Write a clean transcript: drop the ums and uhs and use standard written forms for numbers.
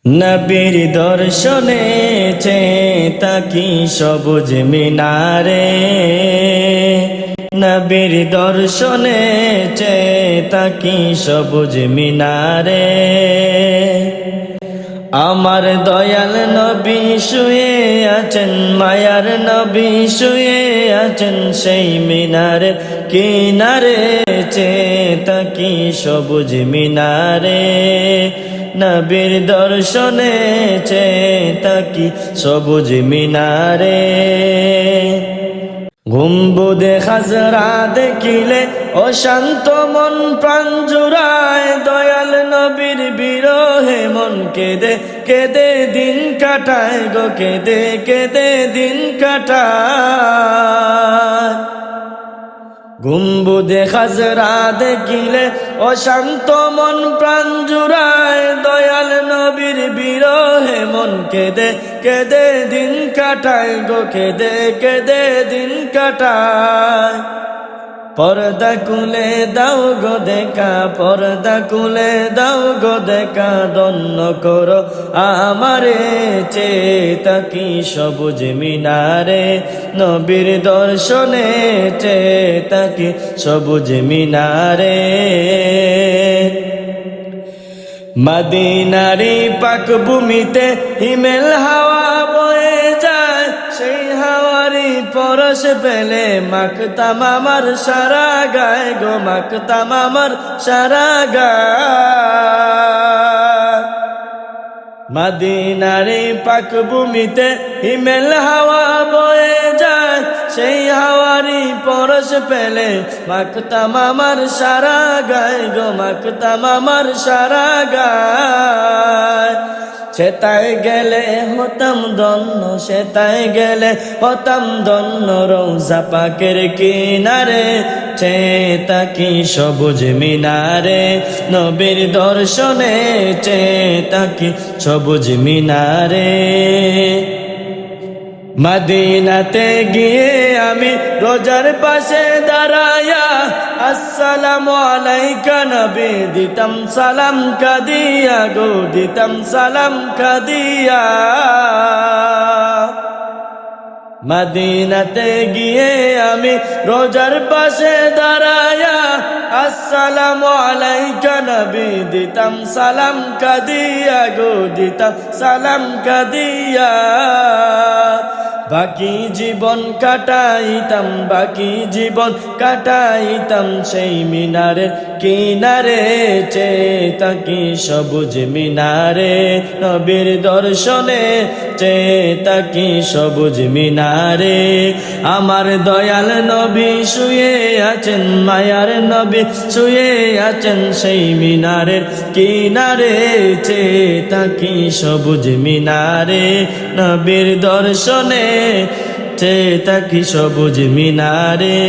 নবীর দর্শনে তাকি সবুজ মিনারে, নবীর দর্শনে তাকি সবুজ মিনারে। আমার দয়াল নবী শুয়ে আছেন, মায়ার নবী শুয়ে আছেন সেই মিনারে কিনারে, তাকি সবুজ মিনারে। নবীর দর্শনে তাকি সবুজ মিনারে। গম্বুদে খাজরা দেখিলে অশান্ত মন প্রাণ জুড়ায়, দয়াল নবীর বিরহে মন কেঁদে কেঁদে দিন কাটায় গো, কেঁদে কেঁদে দিন কাটায়। গম্বুদে খাজরা দেখিলে অশান্ত মন প্রাণ জুড়ায়, দয়াল নবীর বিরহে মন কেঁদে কেঁদে দিন কাটায় গো, কেঁদে কেঁদে দিন কাটায়। পর্দা খুলে দাও গো দেখা, পর্দা খুলে দাও গো দেখা, ধন্য করো আমারে তাকি সবুজ মিনারে। নবীর দর্শনে তাকি সবুজ মিনারে। মদিনারি পাক ভূমিতে হিমেল হাওয়া বয়ে যায়, সেই হাওয়ারি পরশ পেলে মাখতাম আমার সারা গায় গো, মাখতাম আমার সারা গায়। মদিনারি পাক ভূমিতে হিমেল হাওয়া বয়ে যায়, সেই হাওয়ারি পরশ পেলে মাখতাম আমার সারা গায় গো, মাখতাম আমার সারা গায়। সেতায় গেলে হতাম ধন্য, সেতায় গেলে হতাম ধন্য, রওজা পাকের কিনারে তাকি সবুজ মিনারে। নবীর দর্শনে তাকি সবুজ মিনারে। মদিনাতে গিয়ে আমি রোজার পাশে দাঁড়ায়া, আসসালামু আলাইকা নবী দিতাম সালাম কাদিয়া গো, দিতাম সালাম কাদিয়া। মদিনাতে গিয়ে আমি রোজার পাশে দাঁড়ায়া, আসসালামু আলাইকা নবী দিতাম সালাম কাদিয়া গো, দিতাম সালাম কাদিয়া। বাকি জীবন কাটাইতাম, বাকি জীবন কাটাইতাম সেই মিনারের কিনারে তাকি সবুজ মিনারে। নবীর দর্শনে তাকি সবুজ মিনারে। আমার দয়াল নবী শুয়ে আছেন, মায়ার নবী শুয়ে আছেন সেই মিনারের কিনারে তাকি সবুজ মিনারে। নবীর দর্শনে তাকি সবুজ মিনারে।